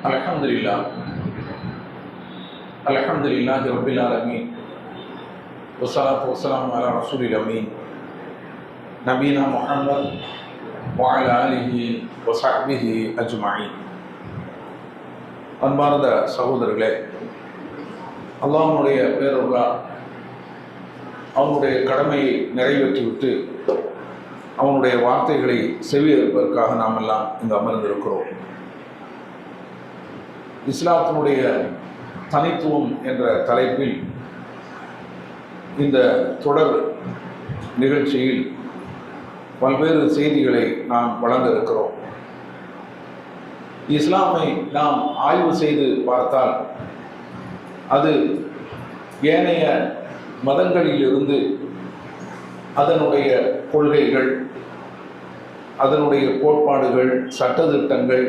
அல்ஹம்துலில்லாஹ் அல்ஹம்துலில்லாஹி ரப்பில் ஆலமீன் வஸ்ஸலாத்து வஸ்ஸலாமு அலா ரசூலில் அமீன் நபீனா முஹம்மத் வ அலா ஆலிஹி வ ஸஹ்பிஹி அஜ்மஈன். அன்பார்ந்த சகோதரர்களே, அல்லாஹ்வுடைய பேரருளால் அவனுடைய கடமையை நிறைவேற்றிவிட்டு அவனுடைய வார்த்தைகளை செவியேற்பதற்காக நாம் எல்லாம் இங்கு அமர்ந்திருக்கிறோம். இஸ்லாத்தினுடைய தனித்துவம் என்ற தலைப்பில் இந்த தொடர் நிகழ்ச்சியில் பல்வேறு செய்திகளை நாம் வழங்க இருக்கிறோம். இஸ்லாமை நாம் ஆய்வு செய்து பார்த்தால் அது ஏனைய மதங்களிலிருந்து அதனுடைய கொள்கைகள், அதனுடைய கோட்பாடுகள், சட்டதிட்டங்கள்,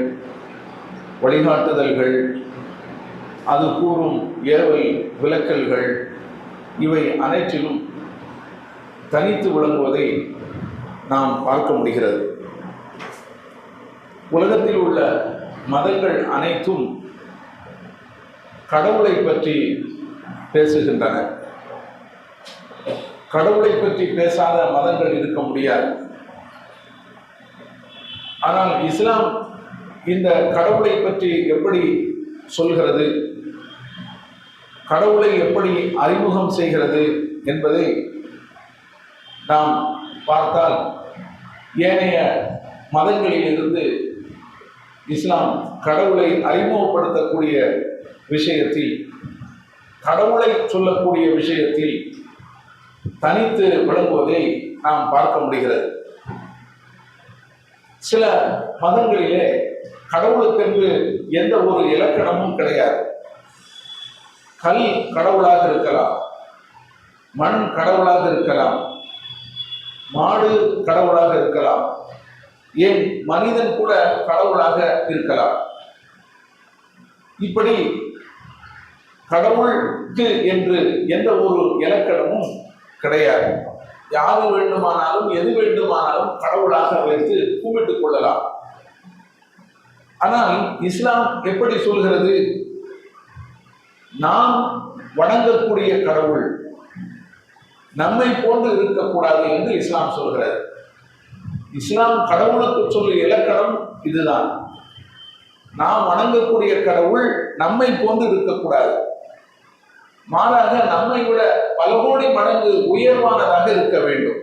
வழிகாட்டுதல்கள், அது கூறும் ஏவல் விலக்கல்கள், இவை அனைத்திலும் தனித்து விளங்குவதை நாம் பார்க்க முடிகிறது. உலகத்தில் உள்ள மதங்கள் அனைத்தும் கடவுளை பற்றி பேசுகின்றன. கடவுளை பற்றி பேசாத மதங்கள் இருக்க முடியாது. ஆனால் இஸ்லாம் இந்த கடவுளை பற்றி எப்படி சொல்கிறது, கடவுளை எப்படி அறிமுகம் செய்கிறது என்பதை நாம் பார்த்தால் ஏனைய மதங்களிலிருந்து இஸ்லாம் கடவுளை அறிமுகப்படுத்தக்கூடிய விஷயத்தில், கடவுளை சொல்லக்கூடிய விஷயத்தில் தனித்து விளங்குவதை நாம் பார்க்க முடிகிறது. சில மதங்களிலே கடவுளுக்கென்று எந்த ஒரு இலக்கணமும் கிடையாது. கல் கடவுளாக இருக்கலாம், மண் கடவுளாக இருக்கலாம், மாடு கடவுளாக இருக்கலாம், ஏன் மனிதன் கூட கடவுளாக இருக்கலாம். இப்படி கடவுளுக்கு என்று எந்த ஒரு இலக்கணமும் கிடையாது. யாரு வேண்டுமானாலும் எது வேண்டுமானாலும் கடவுளாக வைத்து கும்பிட்டுக் கொள்ளலாம். ஆனால் இஸ்லாம் எப்படி சொல்கிறது? நாம் வணங்கக்கூடிய கடவுள் நம்மை போன்று இருக்கக்கூடாது என்று இஸ்லாம் சொல்கிறது. இஸ்லாம் கடவுளுக்கு சொல்லும் இலக்கணம் இதுதான். நாம் வணங்கக்கூடிய கடவுள் நம்மை போன்று இருக்கக்கூடாது, மாறாக நம்மை விட பல கோடி மடங்கு உயர்வானதாக இருக்க வேண்டும்.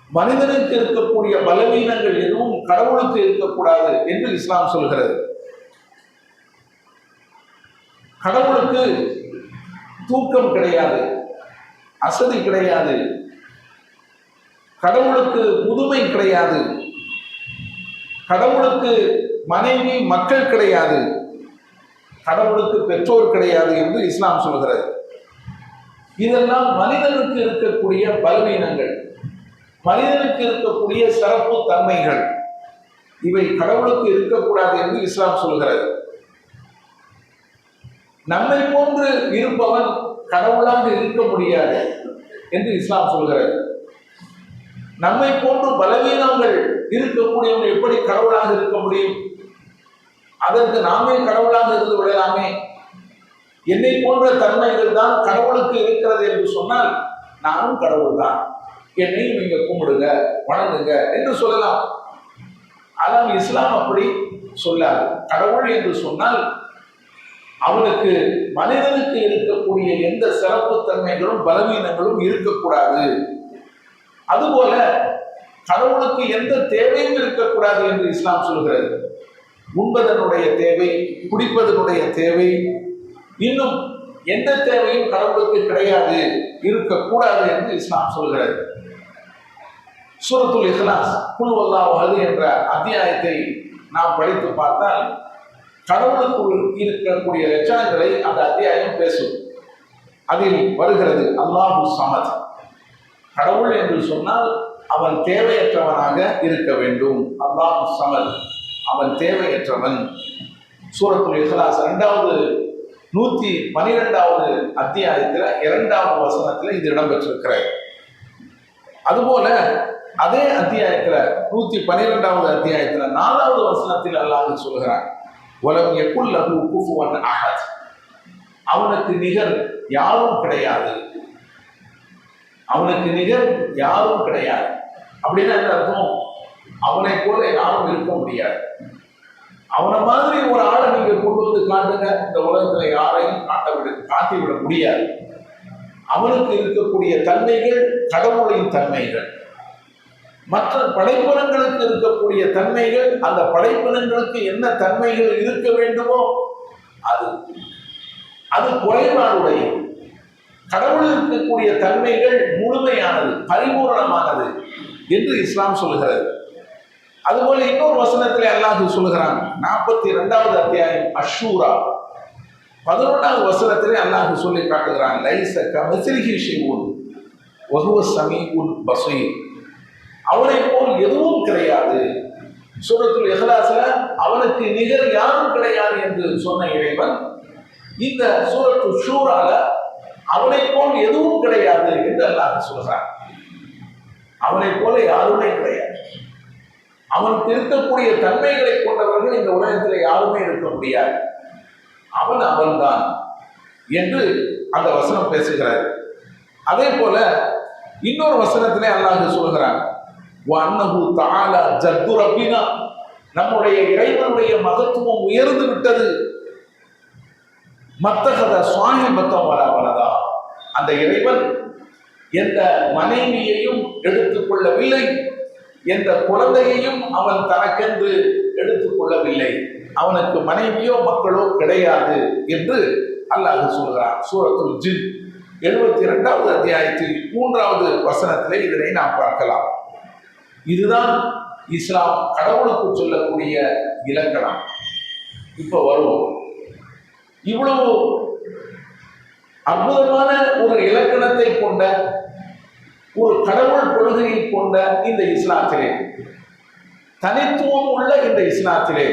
மனிதனுக்கு இருக்கக்கூடிய பலவீனங்கள் எதுவும் கடவுளுக்கு இருக்கக்கூடாது என்று இஸ்லாம் சொல்கிறது. கடவுளுக்கு தூக்கம் கிடையாது, அசதி கிடையாது, கடவுளுக்கு முதுமை கிடையாது, கடவுளுக்கு மனைவி மக்கள் கிடையாது, கடவுளுக்கு பெற்றோர் கிடையாது என்று இஸ்லாம் சொல்கிறது. இதெல்லாம் மனிதனுக்கு இருக்கக்கூடிய பலவீனங்கள், மனிதனுக்கு இருக்கக்கூடிய சிறப்பு தன்மைகள். இவை கடவுளுக்கு இருக்கக்கூடாது என்று இஸ்லாம் சொல்கிறது. நம்மை போன்று இருப்பவன் கடவுளாக இருக்க முடியாது என்று இஸ்லாம் சொல்கிறது. நம்மை போன்று பலவீனங்கள் இருக்கக்கூடியவன் எப்படி கடவுளாக இருக்க முடியும்? அதற்கு நாமே கடவுளாக இருந்து விடலாமே. என்னை போன்ற தன்மைகள் தான் கடவுளுக்கு இருக்கிறது என்று சொன்னால் நானும் கடவுள் தான், என்னையும் நீங்க கும்பிடுங்க, வணங்குங்க என்று சொல்லலாம். ஆனால் இஸ்லாம் அப்படி சொல்லாது. கடவுள் என்று சொன்னால் அவனுக்கு மனிதனுக்கு இருக்கக்கூடிய எந்த சிறப்பு தன்மைகளும் பலவீனங்களும் இருக்கக்கூடாது. அதுபோல கடவுளுக்கு எந்த தேவையும் இருக்கக்கூடாது என்று இஸ்லாம் சொல்கிறது. உண்பதனுடைய தேவை, குடிப்பதனுடைய தேவை, இன்னும் எந்த தேவையும் கடவுளுக்கு கிடையாது, இருக்கக்கூடாது என்று இஸ்லாம் சொல்கிறது. சூரத்துல் இக்லாஸ் குல் வல்லாஹு அஹத் என்ற அத்தியாயத்தை நாம் படித்து பார்த்தால் கடவுளுக்குள் இருக்கக்கூடிய லட்சணங்களை அந்த அத்தியாயம் பேசும். அதில் வருகிறது அல்லாஹு ஸமத். கடவுள் என்று சொன்னால் அவன் தேவையற்றவனாக இருக்க வேண்டும். அல்லாஹு ஸமத், அவன் தேவையற்றவன். சூரத்துல் இக்லாஸ் 112வது அத்தியாயத்தில் 2வது வசனத்தில் இது இடம்பெற்றிருக்கிறது. அதுபோல அதே அத்தியாயத்துல 112வது அத்தியாயத்துல 4வது வசனத்தில் அல்லாஹ் சொல்கிறான், வலம் யகுல் லஹு குஃபுவன் அஹத், அவனுக்கு நிகர் யாரும் கிடையாது, அவனுக்கு நிகர் யாரும் கிடையாது. அப்படின்னா என்ன அர்த்தம்? அவனை போல யாரும் இருக்க முடியாது. அவனை மாதிரி ஒரு ஆளை நீங்க கொண்டு வந்து காட்டுங்க, இந்த உலகத்துல யாரையும் காட்டிவிட முடியாது. அவனுக்கு இருக்கக்கூடிய தன்மைகள் கடவுளின் தன்மைகள், மற்ற படைப்பினங்களுக்கு இருக்கக்கூடிய தன்மைகள், அந்த படைப்பினங்களுக்கு என்ன தன்மைகள் இருக்க வேண்டுமோ அது அது குறைபாடுடைய. கடவுள் இருக்கக்கூடிய தன்மைகள் முழுமையானது, பரிபூர்ணமானது என்று இஸ்லாம் சொல்லுகிறது. அதுபோல இன்னொரு வசனத்திலே அல்லாஹ் சொல்லுகிறான், 42வது அத்தியாயம் அஷூரா 11வது வசனத்திலே அல்லாஹ் சொல்லி காட்டுகிறான், லைஸ கமிஸ்லிஹி ஷைஉன் வஹுவ ஸமீஉல் பஸீர், அவனை போல் எதுவும் கிடையாது. சூரத்துல் இஹ்லாஸ்ல அவனுக்கு நிகர் யாரும் கிடையாது என்று சொன்ன இறைவன் இந்த சூரத்து ஷூரால அவனை போல் எதுவும் கிடையாது என்று அல்லாஹ் சொல்கிறான். அவனை போல யாருமே கிடையாது. அவனுக்கு இருக்கக்கூடிய தன்மைகளை கொண்டவர்கள் இந்த உலகத்தில் யாருமே இருக்க முடியாது. அவன்தான் என்று அந்த வசனம் பேசுகிறார். அதே போல இன்னொரு வசனத்திலே அல்லாஹ் சொல்கிறான், வஅன்னஹு தஆலா ஜத்து ரப்பினா, நம்முடைய இறைவனுடைய மகத்துவம் உயர்ந்து விட்டது. மத்தகத சுவாஹிபத்தம் வலதா, அந்த இறைவன் எந்த மனைவியையும் எடுத்துக் கொள்ளவில்லை, எந்த குழந்தையையும் அவன் தனக்கென்று எடுத்துக் கொள்ளவில்லை, அவனுக்கு மனைவியோ மக்களோ கிடையாது என்று அல்லாஹ் சொல்கிறான். சூரத்துல் ஜின் 72வது அத்தியாயத்தில் 3வது வசனத்திலே இதனை நாம் பார்க்கலாம். இதுதான் இஸ்லாம் கடவுளுக்கு சொல்லக்கூடிய இலக்கணம். இப்ப வருவோம். இவ்வளவு அற்புதமான ஒரு இலக்கணத்தை கொண்ட ஒரு கடவுள் கொள்கையை கொண்ட இந்த இஸ்லாத்திலே, தனித்துவம் உள்ள இந்த இஸ்லாத்திலே,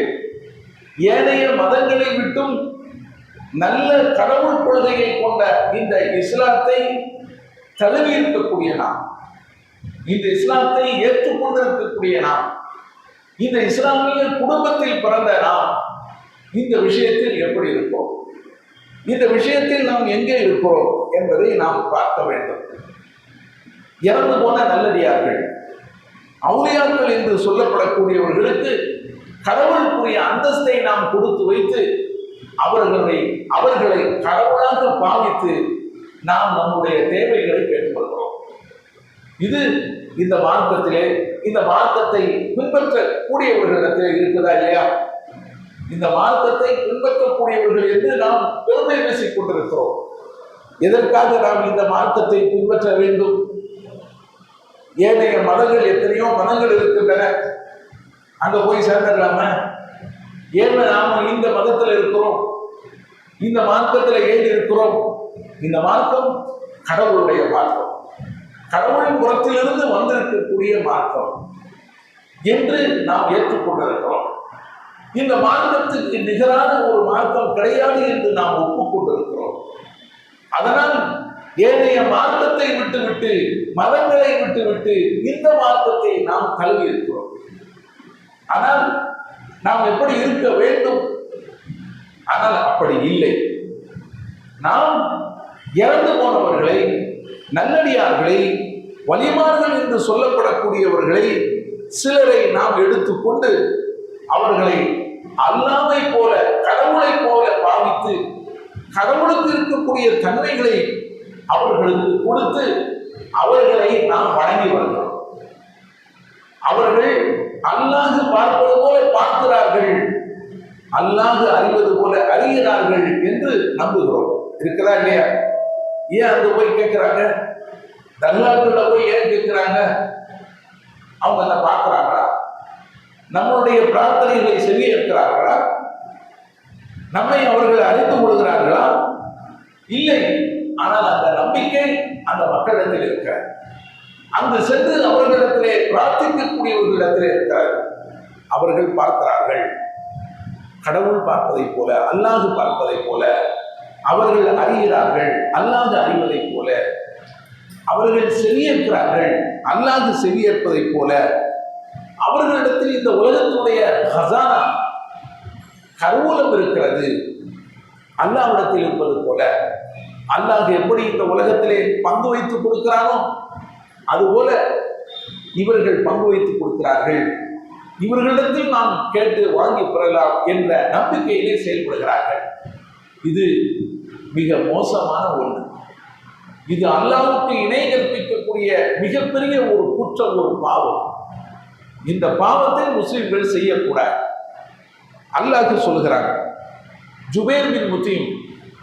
ஏனைய மதங்களை விட்டும் நல்ல கடவுள் கொள்கையை கொண்ட இந்த இஸ்லாத்தை தழுவி இருக்கக்கூடிய நாம், இந்த இஸ்லாத்தை ஏற்றுக்கொண்டிருக்கக்கூடிய நாம், இந்த இஸ்லாமிய குடும்பத்தில் பிறந்த நாம் இந்த விஷயத்தில் எப்படி இருக்கோம், இந்த விஷயத்தில் நாம் எங்கே இருக்கிறோம் என்பதை நாம் பார்க்க வேண்டும். இறந்து போன நல்லடியார்கள், அவுலியாக்கள் என்று சொல்லப்படக்கூடியவர்களுக்கு கடவுளுக்குரிய அந்தஸ்தை நாம் கொடுத்து வைத்து அவர்களை கடவுளாக பாவித்து நாம் நம்முடைய தேவைகளை கேட்டுக்கொள்கிறோம். இது இந்த மார்க்கத்திலே, இந்த மார்க்கத்தை பின்பற்றக்கூடியவர்களிடத்திலே இருக்குதா இல்லையா? இந்த மார்க்கத்தை பின்பற்றக்கூடியவர்கள் என்று நாம் பெருமை பேசிக் கொண்டிருக்கிறோம். எதற்காக நாம் இந்த மார்க்கத்தை பின்பற்ற வேண்டும்? ஏனைய மதங்கள், எத்தனையோ மதங்கள் இருக்கின்றன, அங்க போய் சேர்ந்துடலாம? ஏன் நாம இந்த மதத்தில் இருக்கிறோம், இந்த மார்க்கத்தில் ஏன் இருக்கிறோம்? இந்த மார்க்கம் கடவுளுடைய மார்க்கம், கடவுளின் புறத்திலிருந்து வந்திருக்கக்கூடிய மார்க்கம் என்று நாம் ஏற்றுக்கொண்டிருக்கிறோம். இந்த மார்க்கத்துக்கு நிகரான ஒரு மார்க்கம் கிடையாது என்று நாம் ஒப்புக்கொண்டிருக்கிறோம். அதனால் ஏனைய மார்க்கத்தை விட்டுவிட்டு, மதங்களை விட்டுவிட்டு இந்த மார்க்கத்தை நாம் தழுவி இருக்கிறோம். ஆனால் நாம் எப்படி இருக்க வேண்டும்? ஆனால் அப்படி இல்லை. நாம் இறந்து போனவர்களை, நல்லடியார்களை, வலிமார்கள் என்று சொல்லப்படக்கூடியவர்களை சிலரை நாம் எடுத்துக்கொண்டு அவர்களை அல்லாஹ்வை போல, கடவுளை போல பாவித்து கடவுளுக்கு இருக்கக்கூடிய தன்மைகளை அவர்களுக்கு கொடுத்து அவர்களை நாம் வணங்கி வருகிறோம். அவர்கள் அல்லாஹ் பார்ப்பது போல பார்க்கிறார்கள், அல்லாஹ் அறிவது போல அறிகிறார்கள் என்று நம்புகிறோம். இருக்கிறதா இல்லையா? ஏன் அங்க போய் கேட்கிறாங்க? தர்காக்குள்ள போய் ஏன் கேட்கிறாங்க? அவங்க என்ன பார்க்கிறாங்களா? நம்மளுடைய பிரார்த்தனைகளை செவியேற்கிறார்களா? நம்மை அவர்கள் அறிந்து கொள்கிறார்களா? இல்லை. ஆனால் அந்த நம்பிக்கை அந்த மக்களிடத்தில் இருக்க, அங்கு சென்று அவர்களிடத்திலே பிரார்த்திக்கக்கூடியவர்களிடத்திலே இருக்கிறார். அவர்கள் பார்க்கிறார்கள், கடவுள் பார்ப்பதை போல, அல்லாஹ் பார்ப்பதை போல அவர்கள் அறிகிறார்கள், அல்லாஹ் அறிவதை போல அவர்கள் செவியேற்கிறார்கள். அல்லாஹ் செவியேற்பதைப் போல அவர்களிடத்தில் இந்த உலகத்தினுடைய ஹசானா கருவூலம் இருக்கிறது. அல்லாஹ்விடத்தில் இருப்பது போல அல்லாஹ் எப்படி இந்த உலகத்திலே பங்கு வைத்து கொடுக்கிறானோ அதுபோல இவர்கள் பங்கு வைத்து கொடுக்கிறார்கள். இவர்களிடத்தில் நாம் கேட்டு வாங்கி பெறலாம் என்ற நம்பிக்கையிலே செயல்படுகிறார்கள். இது மிக மோசமான ஒன்று. இது அல்லாஹ்வுக்கு இணை கற்பிக்கக்கூடிய மிகப்பெரிய ஒரு குற்றம், ஒரு பாவம். இந்த பாவத்தை முஸ்லிம்கள் செய்யக்கூடாது. அல்லாஹ் சொல்கிறாங்க. ஜுபைர் பின் முத்தீம்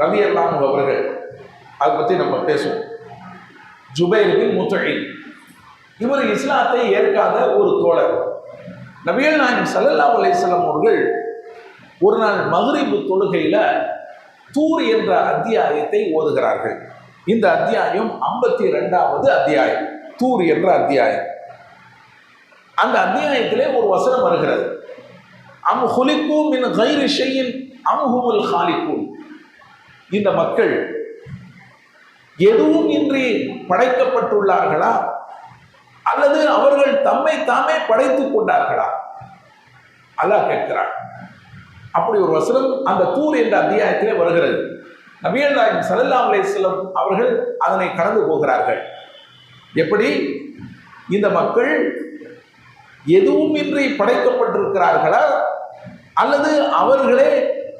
ரலியல்லாஹு அன்ஹு அவர்கள், அதை பற்றி நம்ம பேசுவோம். ஜுபைர் பின் முத்தீம் இவர் இஸ்லாத்தை ஏற்காத ஒரு தோழர். நபிகள் நாயகம் ஸல்லல்லாஹு அலைஹி வஸல்லம் அவர்கள் ஒரு நாள் மக்ரிப் தொழுகையில தூர் என்ற அத்தியாயத்தை ஓதுகிறார்கள். இந்த அத்தியாயம் 52வது அத்தியாயம், தூர் என்ற அத்தியாயம். அந்த அத்தியாயத்திலே ஒரு வசனம் வருகிறது. அம் ஹுலிகு மின் கைரி ஷைஇன் அம் ஹுமுல் ஹாலிகூன். இந்த மக்கள் எதுவும் இன்றி படைக்கப்பட்டுள்ளார்களா அல்லது அவர்கள் தம்மை தாமே படைத்துக் கொண்டார்களா? அல்லாஹ் கேட்கிறார். அப்படி ஒரு வசனம் அந்த தூர் என்ற அத்தியாயத்திலே வருகிறது. நபிகள் நாயகம் ஸல்லல்லாஹு அலைஹி வஸல்லம் அவர்கள் அதனை கடந்து போகிறார்கள். எப்படி? இந்த மக்கள் எதுவும் இன்றி படைக்கப்பட்டிருக்கிறார்களா அல்லது அவர்களே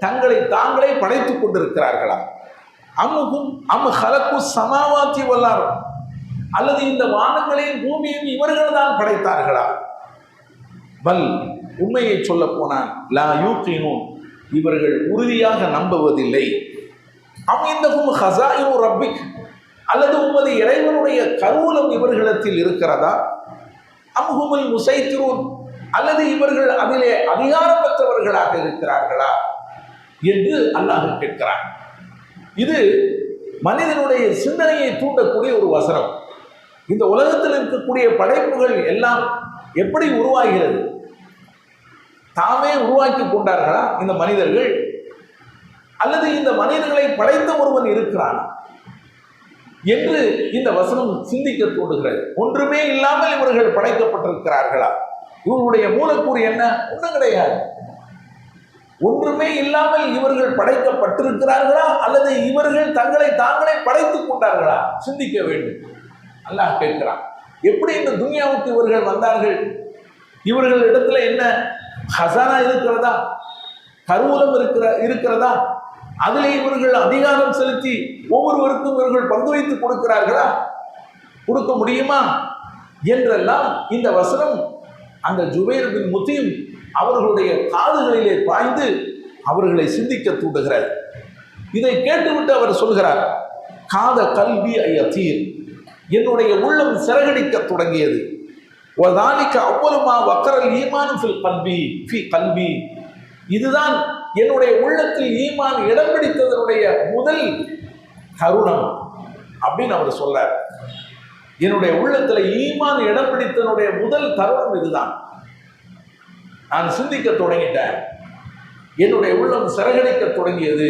தங்களை தாங்களே படைத்துக் கொண்டிருக்கிறார்களா? அம்முகும் அம் ஹலக்கு சமாவாத்தி வல்லார், அல்லது இந்த வானங்களையும் பூமியையும் இவர்கள் தான் படைத்தார்களா? பல், உண்மையை சொல்ல போனால் லா யூகினூன், இவர்கள் உறுதியாக நம்புவதில்லை. அம் இந்தஹும் ஹஸாயினு ரப்பிக், அல்லது உமது இறைவனுடைய கருவூலம் இவர்களிடத்தில் இருக்கிறதா? அம் ஹுமுல் முஸைத்திரூன், அல்லது இவர்கள் அதிலே அதிகாரம் பெற்றவர்களாக இருக்கிறார்களா என்று அல்லாஹ் கேட்கிறார். இது மனிதனுடைய சிந்தனையை தூண்டக்கூடிய ஒரு வசனம். இந்த உலகத்தில் இருக்கக்கூடிய படைப்புகள் எல்லாம் எப்படி உருவாகிறது? தாமே உருவாக்கி கொண்டார்களா இந்த மனிதர்கள், அல்லது இந்த மனிதர்களை படைத்த ஒருவன் இருக்கிறான் என்று இந்த வசனம் சிந்திக்க தூண்டுகிறது. ஒன்றுமே இல்லாமல் இவர்கள் படைக்கப்பட்டிருக்கிறார்களா? இவர்களுடைய மூலக்கூறு என்ன? ஒன்றும் கிடையாது. ஒன்றுமே இல்லாமல் இவர்கள் படைக்கப்பட்டிருக்கிறார்களா அல்லது இவர்கள் தங்களை தாங்களே படைத்துக் கொண்டார்களா? சிந்திக்க வேண்டும். அல்லாஹ் கேட்கிறான். எப்படி இந்த துன்யாவுக்கு இவர்கள் வந்தார்கள்? இவர்கள் இடத்துல என்ன ஹசானா இருக்கிறதா? கருவூலம் இருக்கிறதா? அதிலே இவர்கள் அதிகாரம் செலுத்தி ஒவ்வொருவருக்கும் இவர்கள் பங்கு வைத்து கொடுக்கிறார்களா? கொடுக்க முடியுமா என்றெல்லாம் இந்த வசனம் அந்த ஜுபைர் பின் முத்தீம் அவர்களுடைய காதுகளிலே பாய்ந்து அவர்களை சிந்திக்க தூண்டுகிறார். இதை கேட்டுவிட்டு அவர் சொல்கிறார், காத கல்வி ஐயத்தீர், என்னுடைய உள்ளம் சிறகடிக்க தொடங்கியது. அவ்வளவுமா வக்கரல் ஈமான் கல்வி, இதுதான் என்னுடைய உள்ளத்தில் ஈமான் இடம் பிடித்ததனுடைய முதல் தருணம் அப்படின்னு அவர் சொல்றார். என்னுடைய உள்ளத்துல ஈமான் இடம் பிடித்ததனுடைய முதல் தருணம் இதுதான். நான் சிந்திக்க தொடங்கிட்டேன், என்னுடைய உள்ளம் சிறகடிக்க தொடங்கியது.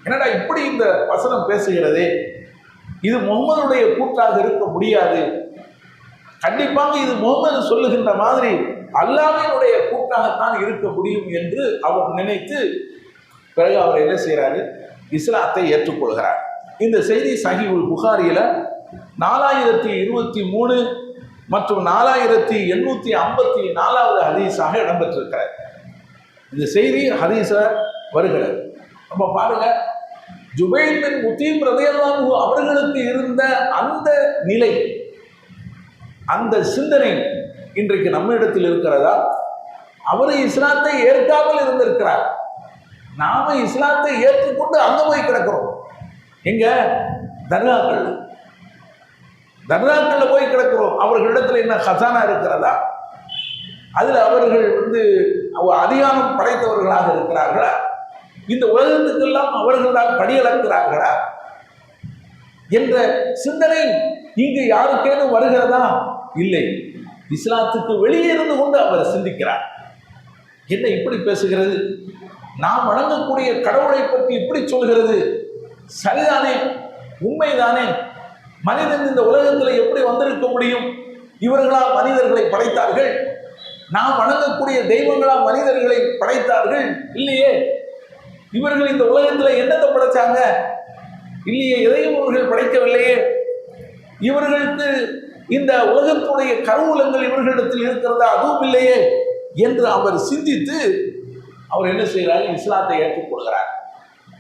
என்னடா இப்படி இந்த வசனம் பேசுகிறது? இது முகமதுடைய கூற்றாக இருக்க முடியாது. கண்டிப்பாக இது முகமது சொல்லுகின்ற மாதிரி அல்லாஹ்வினுடைய கூட்டாகத்தான் இருக்க முடியும் என்று அவர் நினைத்து பிறகு அவர் என்ன செய்கிறாரு? இஸ்லாத்தை ஏற்றுக்கொள்கிறார். இந்த செய்தி சஹீஹுல் புகாரியில 4023 மற்றும் 4854வது ஹதீஸாக இடம்பெற்றிருக்கிறார். இந்த செய்தி ஹதீஸ வருகிறது. நம்ம பாருங்க, ஜுபைர் பின் முத்தீம் ரலியல்லாஹு அன்ஹு அவர்களுக்கு இருந்த அந்த நிலை, அந்த சிந்தனை இன்றைக்கு நம்ம இடத்தில் இருக்கிறதா? அவர் இஸ்லாத்தை ஏற்காமல் இருந்திருக்கிறார். நாம இஸ்லாத்தை ஏற்றுக்கொண்டு அங்க போய் கிடக்கிறோம். எங்க? தர்காக்கள்ல போய் கிடக்கிறோம். அவர்களிடத்துல என்ன ஹசானா இருக்கிறதா? அதுல அவர்கள் அதிகாரம் படைத்தவர்களாக இருக்கிறார்களா? இந்த உலகத்துக்கெல்லாம் அவர்கள் தான் படியளக்கிறார்களா என்ற சிந்தனை இங்கு யாருக்கேனும் வருகிறதா? இல்லை. இஸ்லாத்துக்கு வெளியே இருந்து கொண்டு அவர் சிந்திக்கிறார். என்ன இப்படி பேசுகிறது? நாம் வணங்கக்கூடிய கடவுளை பற்றி இப்படி சொல்கிறது? சரிதானே? உண்மைதானே? மனிதன் இந்த உலகத்தில் எப்படி வந்திருக்க முடியும்? இவர்களா மனிதர்களை படைத்தார்கள்? நாம் வணங்கக்கூடிய தெய்வங்களா மனிதர்களை படைத்தார்கள்? இல்லையே. இவர்கள் இந்த உலகத்தில் என்னத்தை படைச்சாங்க? இல்லையே, எதையும் இவர்கள் படைக்கவில்லையே. இவர்களுக்கு இந்த உலகத்துடைய கருவூலங்கள் இவர்களிடத்தில் இருக்கிறதா? அதுவும் இல்லையே என்று அவர் சிந்தித்து அவர் என்ன செய்கிறார்? இஸ்லாத்தை ஏற்றுக்கொள்கிறார்.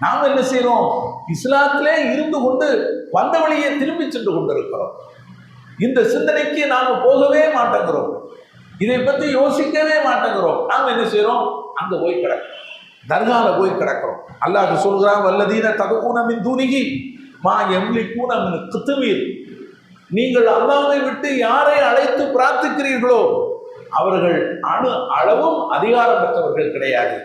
நாம் என்ன செய்யறோம்? இஸ்லாத்திலே இருந்து கொண்டு வந்த வழியை திரும்பி சென்று கொண்டிருக்கிறோம். இந்த சிந்தனைக்கு நாம் போகவே மாட்டேங்கிறோம். இதை பற்றி யோசிக்கவே மாட்டேங்கிறோம். நாம் என்ன செய்யறோம்? அங்க போய் கிடக்கிறோம், தர்கால போய் கிடக்கிறோம். அல்லாஹ் சொல்கிறான், வல்லதீன ததுஊன மின் தூனிஹி மா யம்லிகூன மின் கித்மீர். நீங்கள் அல்லாஹ்வை விட்டு யாரை அழைத்து பிரார்த்திக்கிறீர்களோ அவர்கள் அணு அளவும் அதிகாரம் பெற்றவர்கள் கிடையாது.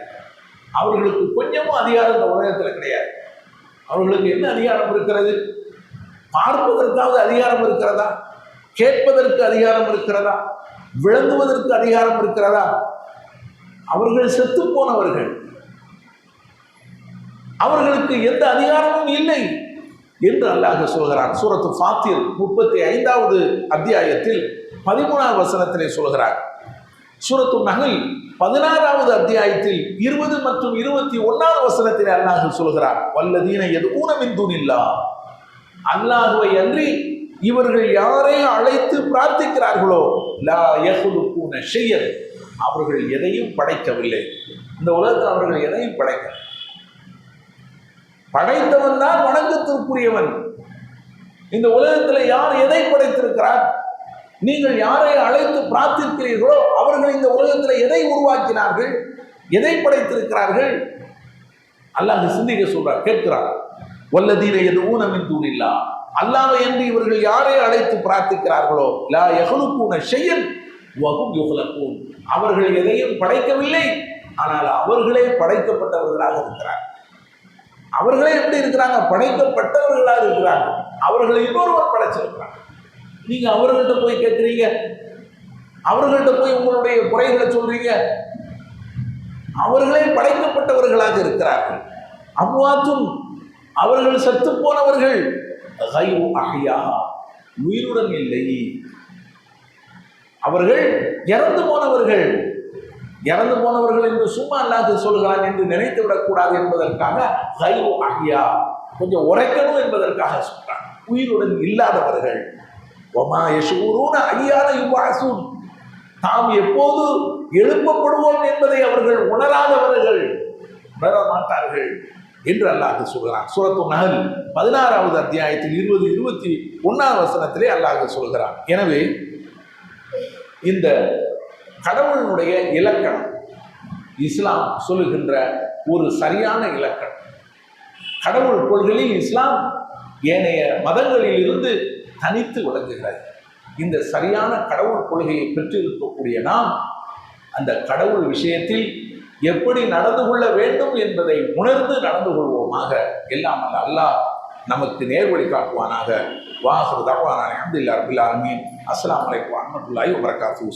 அவர்களுக்கு கொஞ்சமும் அதிகாரம் இந்த உலகத்தில் கிடையாது. அவர்களுக்கு என்ன அதிகாரம் இருக்கிறது? பார்ப்பதற்காவது அதிகாரம் இருக்கிறதா? கேட்பதற்கு அதிகாரம் இருக்கிறதா? விளங்குவதற்கு அதிகாரம் இருக்கிறதா? அவர்கள் செத்து போனவர்கள். அவர்களுக்கு எந்த அதிகாரமும் இல்லை என்று அல்லாஹ் சொல்கிறான். சூரத்து ஃபாத்திர் 35வது அத்தியாயத்தில் 13வது வசனத்திலே சொல்கிறார். சூரத்து நஹல் 16வது அத்தியாயத்தில் 20 மற்றும் 21வது வசனத்திலே அல்லாஹ் சொல்கிறார், வல்லதீன யதுஊன மின் தூனில்லாஹ். அல்லாஹ்வை அன்றி இவர்கள் யாரை அழைத்து பிரார்த்திக்கிறார்களோ லா யஹ்லுகூன ஷையன், அவர்கள் எதையும் படைக்கவில்லை. இந்த உலகத்தில் அவர்கள் எதையும் படைக்க, படைத்தவன் தான் வணக்கத்திற்குரியவன். இந்த உலகத்தில் யார் எதை படைத்திருக்கிறார்? நீங்கள் யாரை அழைத்து பிரார்த்திக்கிறீர்களோ அவர்கள் இந்த உலகத்தில் எதை உருவாக்கினார்கள்? எதை படைத்திருக்கிறார்கள்? அல்லாஹ் சிந்திக்க சொல்றார், கேட்கிறார். வல்லதீன யதுஊன மின் தூனில்லாஹ், அல்லாஹ்வை என்று இவர்கள் யாரை அழைத்து பிரார்த்திக்கிறார்களோ லா யஹ்லுகூன ஷையன் வஹும் யுஹ்லகூன், அவர்கள் எதையும் படைக்கவில்லை, ஆனால் அவர்களே படைக்கப்பட்டவர்களாக இருக்கிறார். அவர்களே எப்படி இருக்கிறாங்க? படைக்கப்பட்டவர்களாக இருக்கிறாங்க. அவர்களை இன்னொருவர் படைச்சிருக்கிறாங்க. நீங்க அவர்கள்ட்ட போய் கேட்கிறீங்க, அவர்கள்ட்ட போய் உங்களுடைய குறைகளை சொல்றீங்க. அவர்களே படைக்கப்பட்டவர்களாக இருக்கிறார்கள். அம்வாத்தும், அவர்கள் செத்து போனவர்கள், கைரு அஹ்யா, உயிருடன் இல்லை. அவர்கள் இறந்து போனவர்கள். இறந்து போனவர்கள் என்று சும்மா அல்லாஹ் சொல்கிறான் என்று நினைத்து விடக்கூடாது என்பதற்காக கைரு அஹ்யா, கொஞ்சம் உரைக்கணும் என்பதற்காக சொல்றான். உயிருடன் இல்லாதவர்கள். வமா யஷ்ஊரூன அய்யான யுபஅஸூன், தாம் எப்போது எழுப்பப்படுவோம் என்பதை அவர்கள் உணராதவர்கள், உணர மாட்டார்கள் என்று அல்லாஹ் சொல்கிறான். சூரத்து நஹல் 16வது அத்தியாயத்தில் 20, 21வது வசனத்திலே அல்லாஹ் சொல்கிறான். எனவே இந்த கடவுளினுடைய இலக்கணம் இஸ்லாம் சொல்லுகின்ற ஒரு சரியான இலக்கணம். கடவுள் கொள்கையில் இஸ்லாம் ஏனைய மதங்களில் இருந்து தனித்து விளங்குகிறது. இந்த சரியான கடவுள் கொள்கையை பெற்றிருக்கக்கூடிய நாம் அந்த கடவுள் விஷயத்தில் எப்படி நடந்து கொள்ள வேண்டும் என்பதை உணர்ந்து நடந்து கொள்வோமாக. எல்லாம் அல்லாஹ் நமக்கு நேர்வழி காட்டுவானாக. வாஹிரு தஅவானா அல்ஹம்துலில்லாஹி ரப்பில் ஆலமீன். அஸ்ஸலாமு அலைக்கும் வரஹ்மத்துல்லாஹி வபரகாத்துஹு.